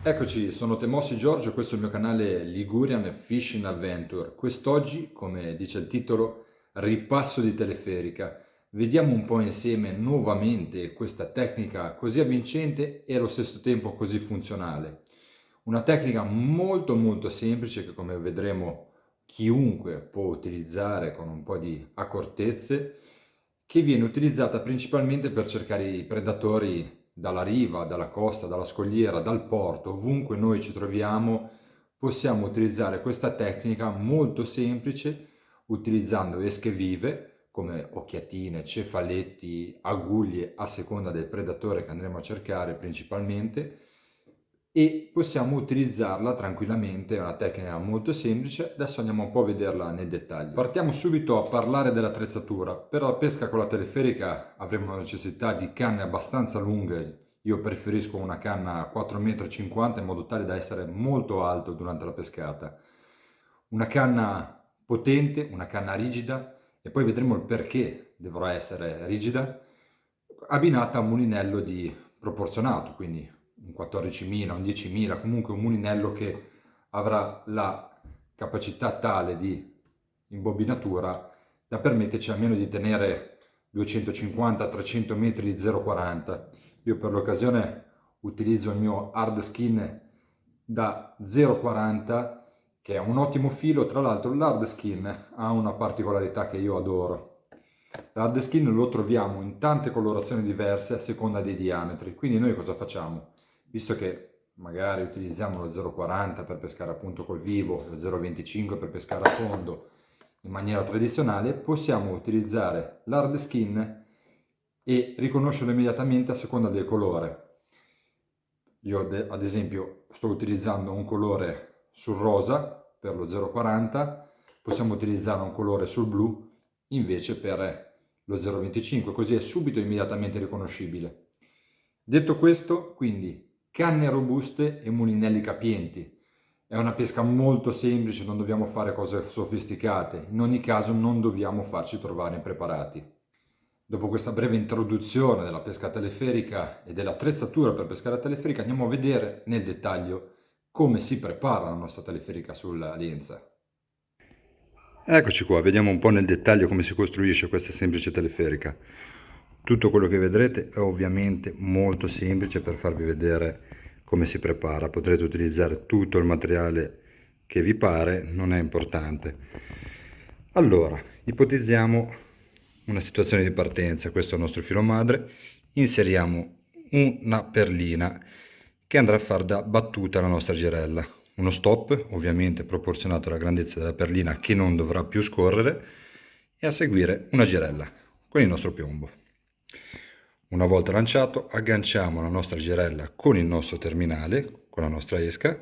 Eccoci, sono Temossi Giorgio, questo è il mio canale Ligurian Fishing Adventure. Quest'oggi, come dice il titolo, ripasso di teleferica. Vediamo un po' insieme nuovamente questa tecnica così avvincente e allo stesso tempo così funzionale. Una tecnica molto semplice che, come vedremo, chiunque può utilizzare con un po' di accortezze, che viene utilizzata principalmente per cercare i predatori dalla riva, dalla costa, dalla scogliera, dal porto, ovunque noi ci troviamo. Possiamo utilizzare questa tecnica molto semplice utilizzando esche vive come occhiatine, cefaletti, aguglie a seconda del predatore che andremo a cercare principalmente, e possiamo utilizzarla tranquillamente. È una tecnica molto semplice. Adesso andiamo un po' a vederla nel dettaglio. Partiamo subito a parlare dell'attrezzatura. Per la pesca con la teleferica avremo necessità di canne abbastanza lunghe. Io preferisco una canna 4,50 m in modo tale da essere molto alto durante la pescata. Una canna potente, una canna rigida, e poi vedremo il perché dovrà essere rigida, abbinata a un mulinello di proporzionato, quindi un 14.000, un 10.000, comunque un mulinello che avrà la capacità tale di imbobinatura da permetterci almeno di tenere 250-300 metri di 0,40. Io per l'occasione utilizzo il mio hard skin da 0,40, che è un ottimo filo. Tra l'altro l'hard skin ha una particolarità che io adoro. L'hard skin lo troviamo in tante colorazioni diverse a seconda dei diametri, quindi noi cosa facciamo? Visto che magari utilizziamo lo 0,40 per pescare appunto col vivo, lo 0,25 per pescare a fondo in maniera tradizionale, possiamo utilizzare l'hard skin e riconoscerlo immediatamente a seconda del colore. Io ad esempio sto utilizzando un colore sul rosa per lo 0,40, possiamo utilizzare un colore sul blu invece per lo 0,25, così è subito immediatamente riconoscibile. Detto questo, quindi canne robuste e mulinelli capienti. È una pesca molto semplice, non dobbiamo fare cose sofisticate, in ogni caso non dobbiamo farci trovare impreparati. Dopo questa breve introduzione della pesca teleferica e dell'attrezzatura per pescare a teleferica, andiamo a vedere nel dettaglio come si prepara la nostra teleferica sulla lenza. Eccoci qua, vediamo un po' nel dettaglio come si costruisce questa semplice teleferica. Tutto quello che vedrete è ovviamente molto semplice per farvi vedere come si prepara. Potrete utilizzare tutto il materiale che vi pare, non è importante. Allora, ipotizziamo una situazione di partenza. Questo è il nostro filo madre. Inseriamo una perlina che andrà a far da battuta alla nostra girella. Uno stop ovviamente proporzionato alla grandezza della perlina, che non dovrà più scorrere, e a seguire una girella con il nostro piombo. Una volta lanciato, agganciamo la nostra girella con il nostro terminale, con la nostra esca,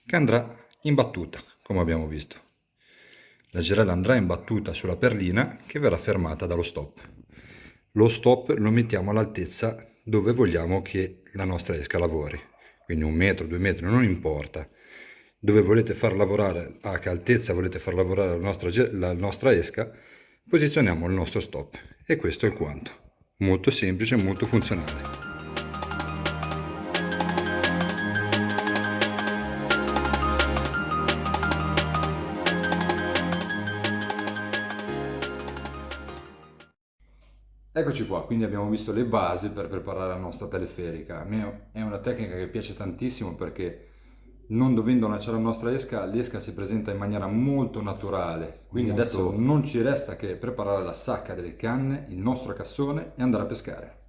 che andrà in battuta, come abbiamo visto. La girella andrà in battuta sulla perlina, che verrà fermata dallo stop. Lo stop lo mettiamo all'altezza dove vogliamo che la nostra esca lavori, quindi 1 metro, 2 metri, non importa. Dove volete far lavorare, a che altezza volete far lavorare la nostra esca, posizioniamo il nostro stop, e questo è quanto. Molto semplice e molto funzionale. Eccoci qua, quindi abbiamo visto le basi per preparare la nostra teleferica. A me è una tecnica che piace tantissimo perché, non dovendo lanciare la nostra esca, l'esca si presenta in maniera molto naturale. Quindi adesso non ci resta che preparare la sacca delle canne, il nostro cassone, e andare a pescare.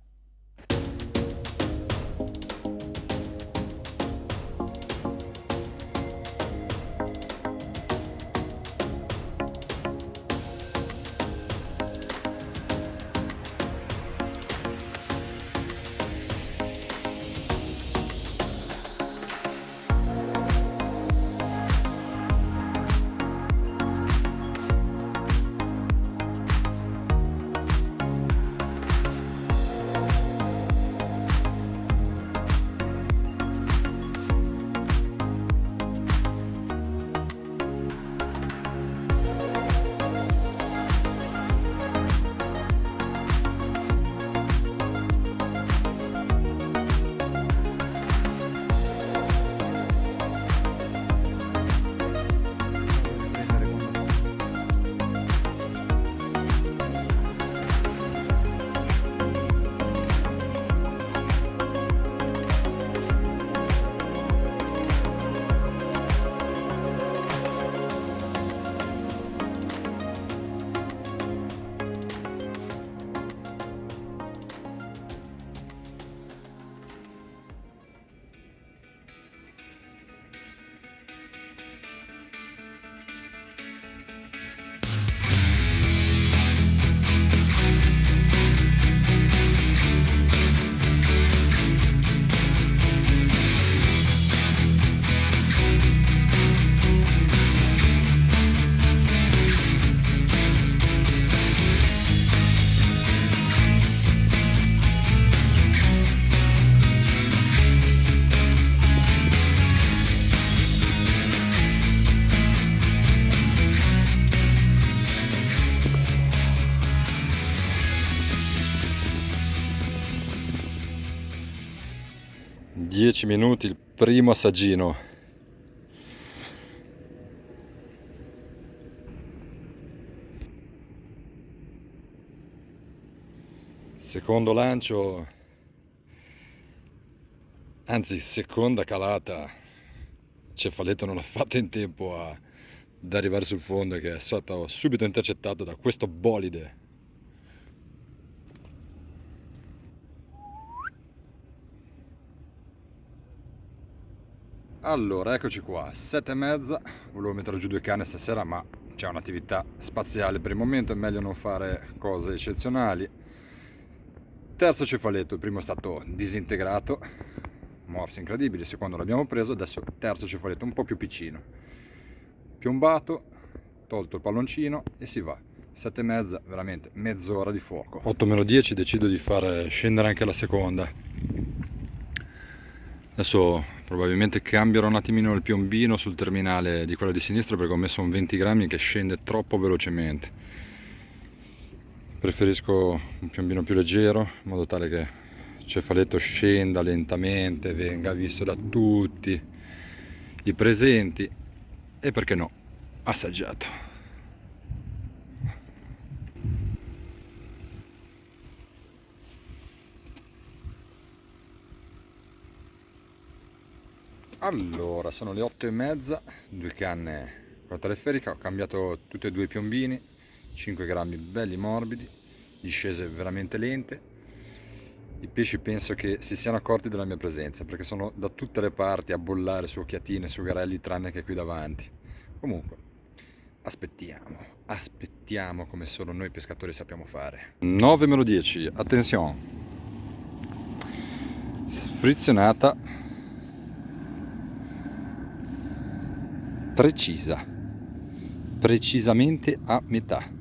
10 minuti, il primo assaggino. Secondo lancio, anzi seconda calata, Cefaletto non ha fatto in tempo ad arrivare sul fondo, che è stato subito intercettato da questo bolide. Allora, eccoci qua, 7:30, volevo mettere giù 2 canne stasera, ma c'è un'attività spaziale per il momento, è meglio non fare cose eccezionali. Terzo cefaletto, il primo è stato disintegrato, morsi incredibili, il secondo l'abbiamo preso, adesso terzo cefaletto un po' più piccino. Piombato, tolto il palloncino e si va. 7:30, veramente mezz'ora di fuoco. 8:10 decido di far scendere anche la seconda. Adesso probabilmente cambierò un attimino il piombino sul terminale di quella di sinistra, perché ho messo un 20 grammi che scende troppo velocemente. Preferisco un piombino più leggero, in modo tale che il cefaletto scenda lentamente, venga visto da tutti i presenti e, perché no, assaggiato. Allora, sono le 8:30, 2 canne con la teleferica, ho cambiato tutti e due i piombini, 5 grammi belli morbidi, discese veramente lente. I pesci penso che si siano accorti della mia presenza, perché sono da tutte le parti a bollare su occhiatine, su garelli, tranne che qui davanti. Comunque, aspettiamo come solo noi pescatori sappiamo fare. 9:10, attenzione, sfrizionata precisa, precisamente a metà.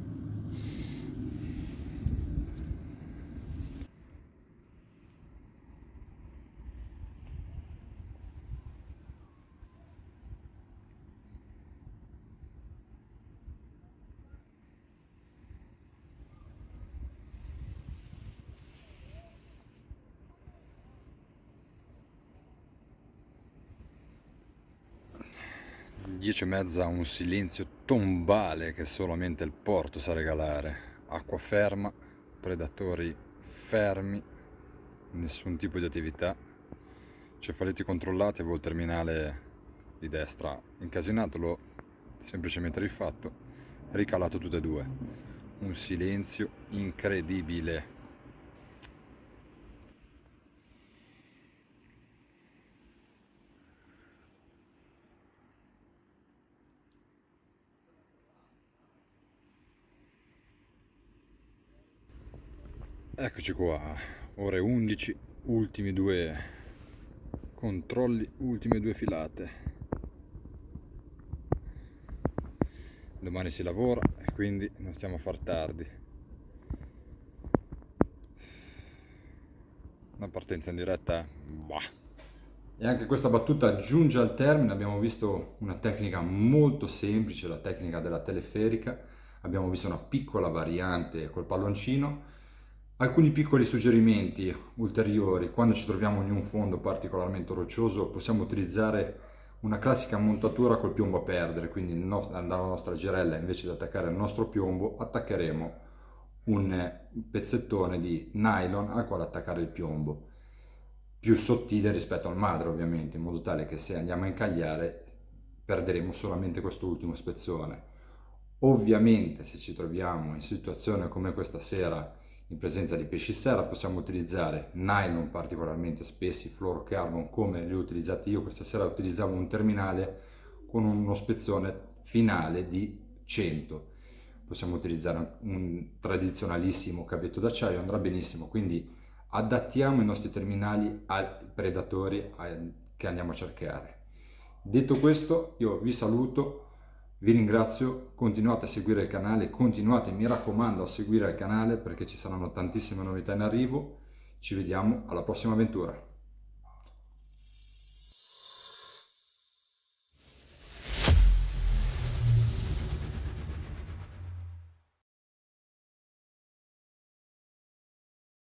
Dieci e mezza, un silenzio tombale che solamente il porto sa regalare. Acqua ferma, predatori fermi, nessun tipo di attività. Cefaletti controllati, avevo il terminale di destra incasinato, l'ho semplicemente rifatto, ricalato tutte e due. Un silenzio incredibile. Eccoci qua, ore 11, ultimi due controlli, ultime due filate. Domani si lavora e quindi non stiamo a far tardi. Una partenza in diretta, bah. E anche questa battuta giunge al termine, abbiamo visto una tecnica molto semplice, la tecnica della teleferica, abbiamo visto una piccola variante col palloncino, alcuni piccoli suggerimenti ulteriori: quando ci troviamo in un fondo particolarmente roccioso possiamo utilizzare una classica montatura col piombo a perdere, quindi dalla nostra girella, invece di attaccare il nostro piombo, attaccheremo un pezzettone di nylon al quale attaccare il piombo, più sottile rispetto al madre ovviamente, in modo tale che se andiamo a incagliare perderemo solamente quest'ultimo spezzone. Ovviamente se ci troviamo in situazione come questa sera, in presenza di pesci serra, possiamo utilizzare nylon particolarmente spessi, fluorocarbon come li ho utilizzati io. Questa sera utilizzavo un terminale con uno spezzone finale di 100. Possiamo utilizzare un tradizionalissimo cavetto d'acciaio, andrà benissimo, quindi adattiamo i nostri terminali ai predatori che andiamo a cercare. Detto questo, io vi saluto, vi ringrazio, continuate a seguire il canale, continuate, mi raccomando, a seguire il canale, perché ci saranno tantissime novità in arrivo. Ci vediamo alla prossima avventura.